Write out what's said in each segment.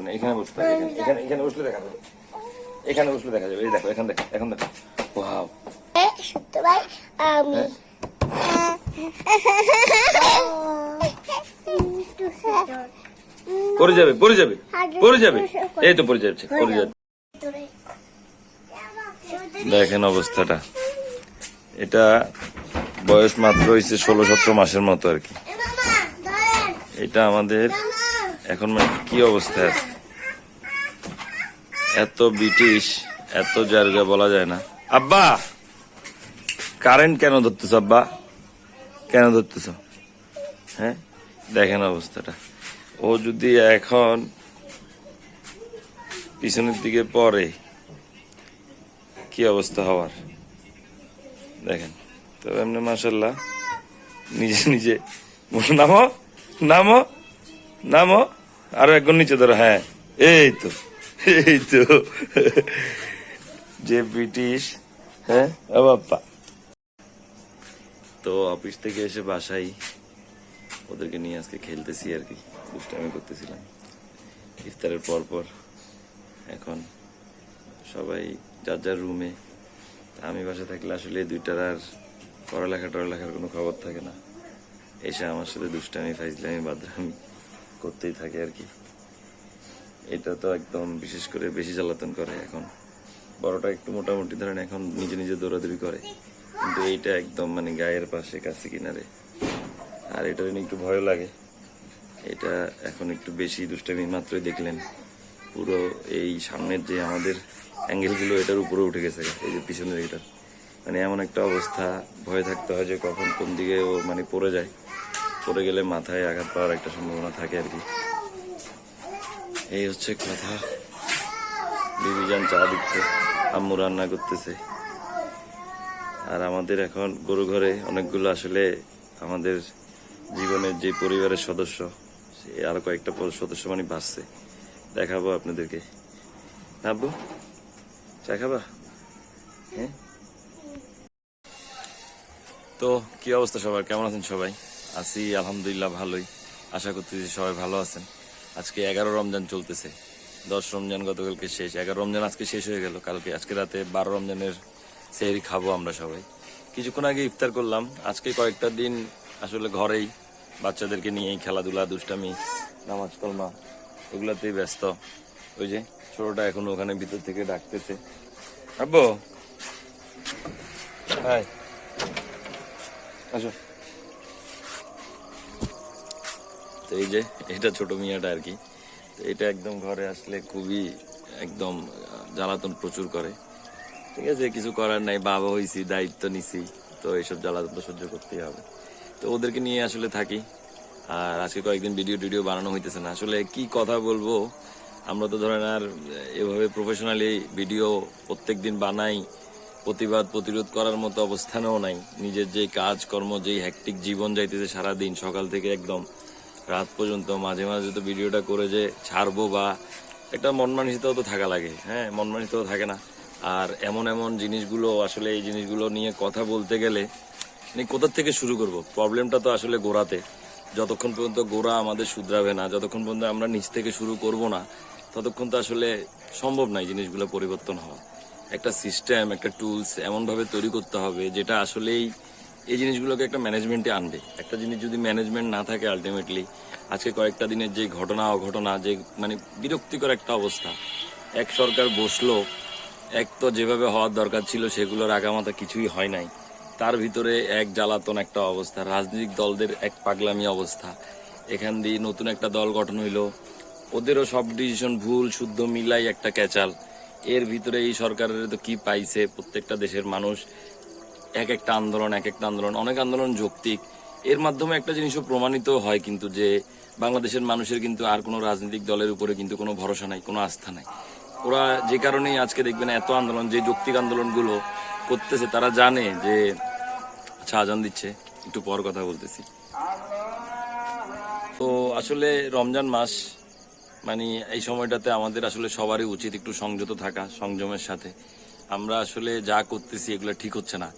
না, এখানে বসতে হবে, এখানে এখানে বসলে দেখা যাবে, এখানে বসলে দেখা যাবে। এই দেখো, এখন দেখো, এখন দেখো, ওয়াও। সত্যি ভাই আমি পড়ে যাবে, পড়ে যাবে, পড়ে যাবে, এই তো পড়ে যাচ্ছে, পড়ে যাচ্ছে। দেখেন অবস্থাটা, এটা বয়স মাত্র হয়েছে 16-17 মাসের মতো আর কি। এটা আমাদের এখন মানে কি অবস্থা আছে, এত ব্রিটিশ, এত জায়গা বলা যায় না। আব্বা কারেন্ট কেন ধরতেছ আব্বা, কেন ধরতেছ? হ্যাঁ দেখেন অবস্থাটা, ও যদি এখন পিছনের দিকে পড়ে কি অবস্থা হওয়ার দেখেন। তো এমনি মাশাল্লাহ নিজে নিজে নামো, নামো, নামো, আরো একজন নিচে ধরো। হ্যাঁ এই তো, এই তো যে ব্রিটিশ। হ্যাঁ ও বাপ্পা। তো অফিস থেকে এসে বাসায় ওদেরকে নিয়ে আজকে খেলতেছি আর কি, দুষ্টামি করতেছিলাম ইফতারের পর পর। এখন সবাই যার যার রুমে, আমি বাসা থাকলে আসলে দুইটার আর পড়ালেখার কোনো খবর থাকে না, এসে আমার সাথে দুষ্টামি, ফাইজলামি, বাদরামি করতেই থাকে আর কি। এটা তো একদম বিশেষ করে বেশি জ্বালাতন করে। এখন বড়টা একটু মোটামুটি ধরেন এখন নিজে নিজে দৌড়াদৌড়ি করে, কিন্তু এইটা একদম মানে গায়ের পাশে, কাছে কিনারে। আর এটা নিয়ে একটু ভয় লাগে, এটা এখন একটু বেশি দুষ্টামি। মাত্রই দেখলেন পুরো এই সামনের যে আমাদের অ্যাঙ্গেলগুলো এটার উপরে উঠে গেছে, এই যে পিছনের এটা, মানে এমন একটা অবস্থা, ভয় থাকতে হয় যে কখন কোন দিকে ও মানে পড়ে যায়, পড়ে গেলে মাথায় আঘাত পাওয়ার একটা সম্ভাবনা থাকে আর কি। এই হচ্ছে কথা। বিবিজান চা দিচ্ছে, আম্মু রান্না করতেছে। আর আমাদের এখন গরু ঘরে অনেকগুলো আসলে আমাদের জীবনের যে পরিবারের সদস্য, সে আরো কয়েকটা সদস্য মানে বাঁচছে, দেখাবো আপনাদেরকে। আব্বু চা খাবা? হ্যাঁ। তো কি অবস্থা সবার, কেমন আছেন সবাই? আছি আলহামদুলিল্লাহ ভালোই, আশা করতেছি সবাই ভালো আছেন। আজকে 11 রমজান চলতেছে, 10 রমজান গতকালকে শেষ, 11 রমজান আজকে শেষ হয়ে গেল। কালকে আজকে রাতে 12 রমজানের সেহরি খাবো আমরা সবাই। কিছুক্ষণ আগে ইফতার করলাম। আজকে কয়েকটা দিন আসলে ঘরেই বাচ্চাদেরকে নিয়েই খেলাধুলা, দুষ্টামি, নামাজ কলমা এগুলাতেই ব্যস্ত। ওই যে ছোটটা এখন ওখানে ভিতর থেকে ডাকতেছে, আব্বু হাই আসো। তো এই যে এটা ছোট মিয়াটা আর কি, তো এটা একদম ঘরে আসলে খুবই একদম জ্বালাতন প্রচুর করে। ঠিক আছে, কিছু করার নাই, বাবা হইছি, দায়িত্ব নিছি, তো এইসব জ্বালাতন তো সহ্য করতেই হবে। তো ওদেরকে নিয়ে আসলে থাকি। আর আজকে কয়েকদিন ভিডিও বানানো হইতেছে না, আসলে কি কথা বলবো। আমরা তো ধরেন আর এভাবে প্রফেশনালি ভিডিও প্রত্যেক দিন বানাই, প্রতিবাদ প্রতিরোধ করার মতো অবস্থানেও নাই। নিজের যে কাজকর্ম, যেই হ্যাকটিক জীবন যাইতেছে সারাদিন সকাল থেকে একদম রাত পর্যন্ত, মাঝে মাঝে তো ভিডিওটা করে যে ছাড়বো বা একটা মন মানসিকতাও তো থাকা লাগে। হ্যাঁ, মন মানসিকতাও থাকে না। আর এমন এমন জিনিসগুলো আসলে, এই জিনিসগুলো নিয়ে কথা বলতে গেলে মানে কোথা থেকে শুরু করব? প্রবলেমটা তো আসলে গোড়াতে। যতক্ষণ পর্যন্ত গোড়া আমাদের শুধরাবে না, যতক্ষণ পর্যন্ত আমরা নিচ থেকে শুরু করব না, ততক্ষণ তো আসলে সম্ভব নয় জিনিসগুলো পরিবর্তন হওয়া। একটা সিস্টেম, একটা টুলস এমনভাবে তৈরি করতে হবে যেটা আসলেই এই জিনিসগুলোকে একটা ম্যানেজমেন্টে আনবে। একটা জিনিস যদি ম্যানেজমেন্ট না থাকে, আলটিমেটলি আজকে কয়েকটা দিনের যে ঘটনা অঘটনা, যে মানে বিরক্তিকর একটা অবস্থা। এক সরকার বসলো, এক তো যেভাবে হওয়ার দরকার ছিল সেগুলোর আগামাথা কিছুই হয় নাই, তার ভিতরে এক জ্বালাতন একটা অবস্থা, রাজনৈতিক দলদের এক পাগলামি অবস্থা। এখান দিয়ে নতুন একটা দল গঠন হইলো, ওদেরও সব ডিসিশন ভুল শুদ্ধ মিলাই একটা ক্যাচাল। এর ভিতরে এই সরকারের তো কি পাইছে, প্রত্যেকটা দেশের মানুষ এক একটা আন্দোলন, অনেক আন্দোলন যৌক্তিক। এর মাধ্যমে একটা জিনিসও প্রমাণিত হয় কিন্তু যে বাংলাদেশের মানুষের কিন্তু আর কোনো রাজনৈতিক দলের উপরে কিন্তু কোনো ভরসা নাই, কোনো আস্থা নাই। ওরা যে কারণেই আজকে দেখবেন এত আন্দোলন, যে যৌক্তিক আন্দোলনগুলো করতেছে, তারা জানে যে আচ্ছা আজান দিচ্ছে, একটু পর কথা বলতেছি। তো আসলে রমজান মাস মানে এই সময়টাতে আমাদের আসলে সবারই উচিত একটু সংযত থাকা, সংযমের সাথে। আমরা আসলে যা করতেছি এগুলো ঠিক হচ্ছে না।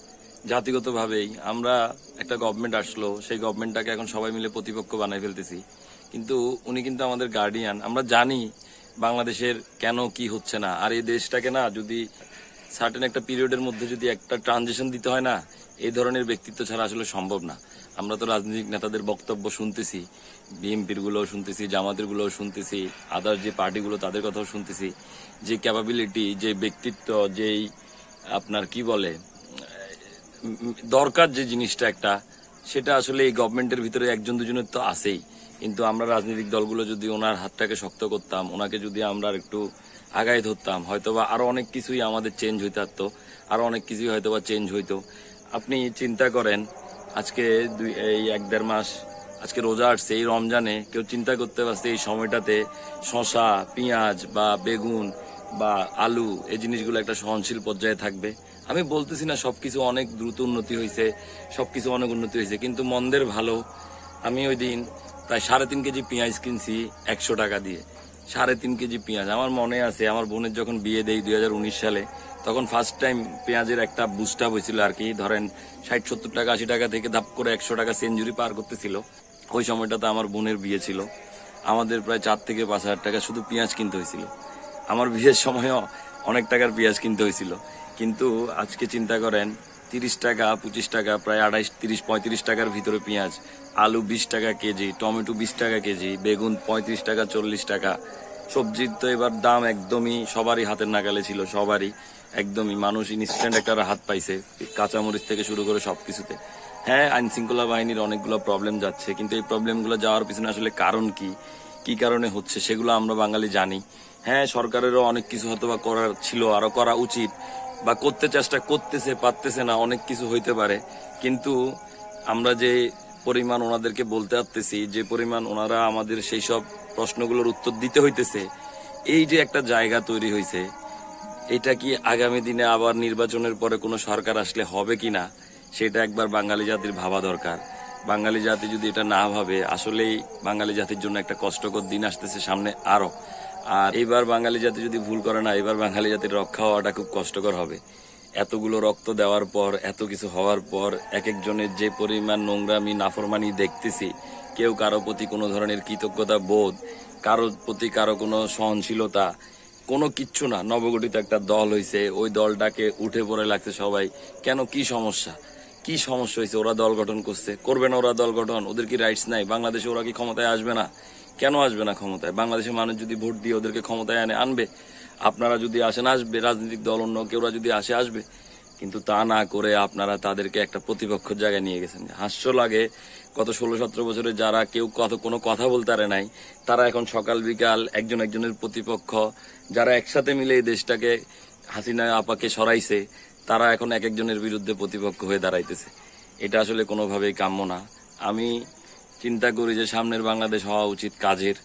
জাতিগতভাবেই আমরা একটা গভর্নমেন্ট আসলো, সেই গভর্নমেন্টটাকে এখন সবাই মিলে প্রতিপক্ষ বানাই ফেলতেছি, কিন্তু উনি কিন্তু আমাদের গার্ডিয়ান। আমরা জানি বাংলাদেশের কেন কি হচ্ছে না। আর এই দেশটাকে না যদি সার্টেন একটা পিরিয়ডের মধ্যে যদি একটা ট্রানজিশন দিতে হয় না, এই ধরনের ব্যক্তিত্ব ছাড়া আসলে সম্ভব না। আমরা তো রাজনৈতিক নেতাদের বক্তব্য শুনতেছি, বিএনপির গুলো শুনতেছি, জামাতের গুলো শুনতেছি, আদার্স যে পার্টিগুলো তাদের কথাও শুনতেছি, যে ক্যাপাবিলিটি, যে ব্যক্তিত্ব, যেই আপনার কি বলে দরকার যে জিনিসটা একটা, সেটা আসলে এই গভর্নমেন্টের ভিতরে একজন দুজনের তো আছেই। কিন্তু আমরা রাজনৈতিক দলগুলো যদি ওনার হাতটাকে শক্ত করতাম, ওনাকে যদি আমরা আর একটু আগায় ধরতাম, হয়তোবা আরো অনেক কিছুই আমাদের চেঞ্জ হইতে পারতো, আরো অনেক কিছুই হয়তোবা চেঞ্জ হইতো। আপনি চিন্তা করেন, আজকে এই 1-1.5 মাস আজকে রোজা আসছে, এই রমজানে কেউ চিন্তা করতে পারছে এই সময়টাতে শসা, পেঁয়াজ বা বেগুন বা আলু এই জিনিসগুলো একটা সহনশীল পর্যায়ে থাকবে? আমি বলতেছি না সবকিছু অনেক দ্রুত উন্নতি হয়েছে, সবকিছু অনেক উন্নতি হয়েছে, কিন্তু মন্দের ভালো। আমি ওই দিন প্রায় 3.5 কেজি পেঁয়াজ কিনছি 100 টাকা দিয়ে। 3.5 কেজি পেঁয়াজ। আমার মনে আছে আমার বোনের যখন বিয়ে দেই 2019 সালে, তখন ফার্স্ট টাইম পেঁয়াজের একটা বুস্ট আপ হয়েছিল আর কি। ধরেন 60-70 টাকা 80 টাকা থেকে ধাপ করে 100 টাকা সেঞ্চুরি পার করতেছিল। ওই সময়টাতে আমার বোনের বিয়ে ছিল। আমাদের প্রায় 4 থেকে 5 হাজার টাকা শুধু পেঁয়াজ কিনতে হয়েছিল। আমার বিয়ের সময়ও অনেক টাকার পেঁয়াজ কিনতে হয়েছিল। কিন্তু আজকে চিন্তা করেন 30 টাকা 25 টাকা, প্রায় 28, 30, 35 টাকার ভিতরে পেঁয়াজ। আলু 20 টাকা কেজি, টমেটো 20 টাকা কেজি, বেগুন 35 টাকা 40 টাকা। সবজির তো এবার দাম একদমই সবারই হাতের নাগালে ছিল, সবারই একদমই। মানুষ ইনস্ট্যান্ট একটা হাত পাইছে, কাঁচামরিচ থেকে শুরু করে সবকিছুতে। হ্যাঁ, আইন শৃঙ্খলা বাহিনীর অনেকগুলো প্রবলেম যাচ্ছে, কিন্তু এই প্রবলেমগুলো যাওয়ার পিছনে আসলে কারণ কি, কি কারণে হচ্ছে সেগুলো আমরা বাঙালি জানি। হ্যাঁ, সরকারেরও অনেক কিছু হয়তো বা করার ছিল, আরো করা উচিত, বা করতে চেষ্টা করতেছে, পারতেছে না, অনেক কিছু হইতে পারে। কিন্তু আমরা যে পরিমাণ ওনাদেরকে বলতে পারতেছি, যে পরিমাণ ওনারা আমাদের সেই সব প্রশ্নগুলোর উত্তর দিতে হইতেছে, এই যে একটা জায়গা তৈরি হয়েছে, এটা কি আগামী দিনে আবার নির্বাচনের পরে কোনো সরকার আসলে হবে কিনা, সেটা একবার বাঙালি জাতির ভাবা দরকার। বাঙালি জাতি যদি এটা না ভাবে, আসলেই বাঙালি জাতির জন্য একটা কষ্টকর দিন আসতেছে সামনে আরো। আর এবার বাঙালি জাতি যদি ভুল করে না, এবার বাঙালি জাতির রক্ষা হওয়াটা খুব কষ্টকর হবে। এতগুলো রক্ত দেওয়ার পর, এত কিছু হওয়ার পর, এক একজনের যে পরিমাণ নোংরামি নাফরমানি দেখতেছি, কেউ কারো প্রতি কোনো ধরনের কৃতজ্ঞতা বোধ, কারোর প্রতি কারো কোনো সহনশীলতা, কোনো কিচ্ছু না। নবগঠিত একটা দল হয়েছে, ওই দলটাকে উঠে পড়ে লাগছে সবাই। কেন, কি সমস্যা, কি সমস্যা হয়েছে? ওরা দল গঠন করছে, করবে না ওরা দল গঠন? ওদের কি রাইটস নাই? বাংলাদেশে ওরা কি ক্ষমতায় আসবে না? কেন আসবে না ক্ষমতায়? বাংলাদেশের মানুষ যদি ভোট দিয়ে ওদেরকে ক্ষমতায় আনবে। আপনারা যদি আসেন, আসবে। রাজনৈতিক দল অন্য কেউরা যদি আসবে। কিন্তু তা না করে আপনারা তাদেরকে একটা প্রতিপক্ষের জায়গায় নিয়ে গেছেন। হাস্য লাগে, গত 16-17 বছরে যারা কেউ কোনো কথা বলতে পারে নাই, তারা এখন সকাল বিকাল একজন একজনের প্রতিপক্ষ। যারা একসাথে মিলে এই দেশটাকে হাসিনা আপাকে সরাইছে, তারা এখন এক একজনের বিরুদ্ধে প্রতিপক্ষ হয়ে দাঁড়াইতেছে। এটা আসলে কোনোভাবেই কাম্য না। আমি চিন্তা করি যে সামনের বাংলাদেশ হওয়া উচিত কাজের,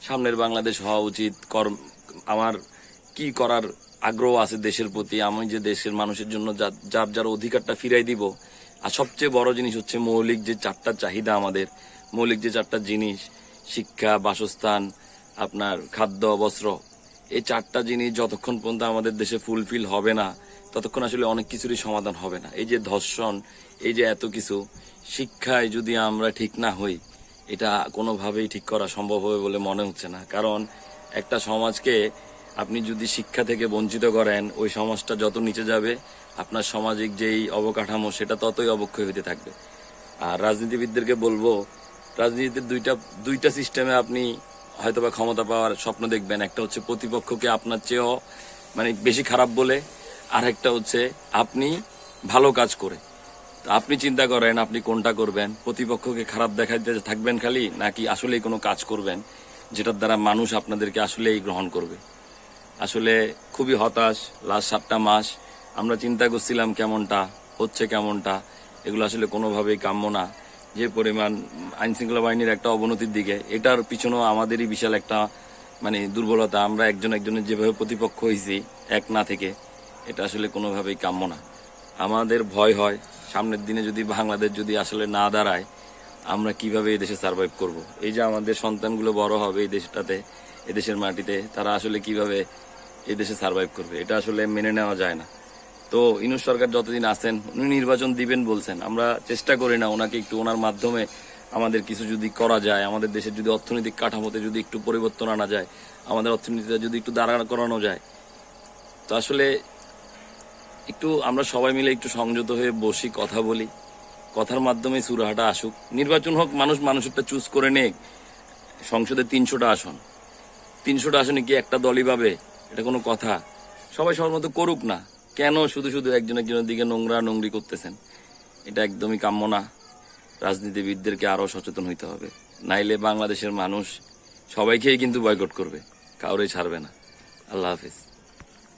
সামনের বাংলাদেশ হওয়া উচিত আমার কি করার আগ্রহ আছে দেশের প্রতি, আমি যে দেশের মানুষের জন্য যার যার অধিকারটা ফিরাই দিব। আর সবচেয়ে বড় জিনিস হচ্ছে মৌলিক যে 4টা চাহিদা আমাদের, মৌলিক যে 4টা জিনিস, শিক্ষা, বাসস্থান, আপনার খাদ্য, বস্ত্র, এই 4টা জিনিস যতক্ষণ পর্যন্ত আমাদের দেশে ফুলফিল হবে না, ততক্ষণ আসলে অনেক কিছুরই সমাধান হবে না। এই যে ধর্ষণ, এই যে এত কিছু, শিক্ষায় যদি আমরা ঠিক না হই, এটা কোনোভাবেই ঠিক করা সম্ভব হবে বলে মনে হচ্ছে না। কারণ একটা সমাজকে আপনি যদি শিক্ষা থেকে বঞ্চিত করেন, ওই সমাজটা যত নিচে যাবে, আপনার সামাজিক যেই অবকাঠামো সেটা ততই অবক্ষয় হতে থাকবে। আর রাজনীতিবিদদেরকে বলবো, রাজনীতির দুইটা সিস্টেমে আপনি হয়তোবা ক্ষমতা পাওয়ার স্বপ্ন দেখবেন। একটা হচ্ছে প্রতিপক্ষকে আপনার চেয়েও মানে বেশি খারাপ বলে, আর একটা হচ্ছে আপনি ভালো কাজ করে। তো আপনি চিন্তা করেন আপনি কোনটা করবেন? প্রতিপক্ষকে খারাপ দেখাইতে থাকবেন খালি, নাকি আসলেই কোনো কাজ করবেন যেটার দ্বারা মানুষ আপনাদেরকে আসলেই গ্রহণ করবে? আসলে খুবই হতাশ। লাস্ট 7টা মাস আমরা চিন্তা করছিলাম কেমনটা হচ্ছে, কেমনটা, এগুলো আসলে কোনোভাবেই কাম্য না। যে পরিমাণ আইন শৃঙ্খলা বাহিনীর একটা অবনতির দিকে, এটার পিছনেও আমাদেরই বিশাল একটা মানে দুর্বলতা। আমরা একজনের যেভাবে প্রতিপক্ষ হয়েছি এক না থেকে, এটা আসলে কোনোভাবেই কাম্য না। আমাদের ভয় হয় সামনের দিনে যদি বাংলাদেশ যদি আসলে না দাঁড়ায়, আমরা কিভাবে এই দেশে সার্ভাইভ করব। এই যে আমাদের সন্তানগুলো বড় হবে এই দেশটাতে, এই দেশের মাটিতে, তারা আসলে কিভাবে এই দেশে সার্ভাইভ করবে, এটা আসলে মেনে নেওয়া যায় না। তো ইউনূস সরকার যতদিন আছেন, উনি নির্বাচন দিবেন বলছেন, আমরা চেষ্টা করি না ওনাকে একটু ওনার মাধ্যমে আমাদের কিছু যদি করা যায়, আমাদের দেশের যদি অর্থনৈতিক কাঠামোতে যদি একটু পরিবর্তন আনা যায়, আমাদের অর্থনীতিটা যদি একটু দাঁড়া করানো যায়, তো আসলে একটু আমরা সবাই মিলে একটু সংযত হয়ে বসি, কথা বলি, কথার মাধ্যমে সুরাহাটা আসুক। নির্বাচন হোক, মানুষ মানুষেরটা চুজ করে নেক। সংসদে 300টা আসন, 300টা আসনে কি একটা দলই পাবে? এটা কোনো কথা? সবাই সবার মতো করুক না, কেন শুধু শুধু একজন একজনের দিকে নোংরা নোংরি করতেছেন? এটা একদমই কাম্য না। রাজনীতিবিদদেরকে আরো সচেতন হইতে হবে, নাইলে বাংলাদেশের মানুষ সবাইকেই কিন্তু বয়কট করবে, কাউরে ছাড়বে না। আল্লাহ হাফিজ।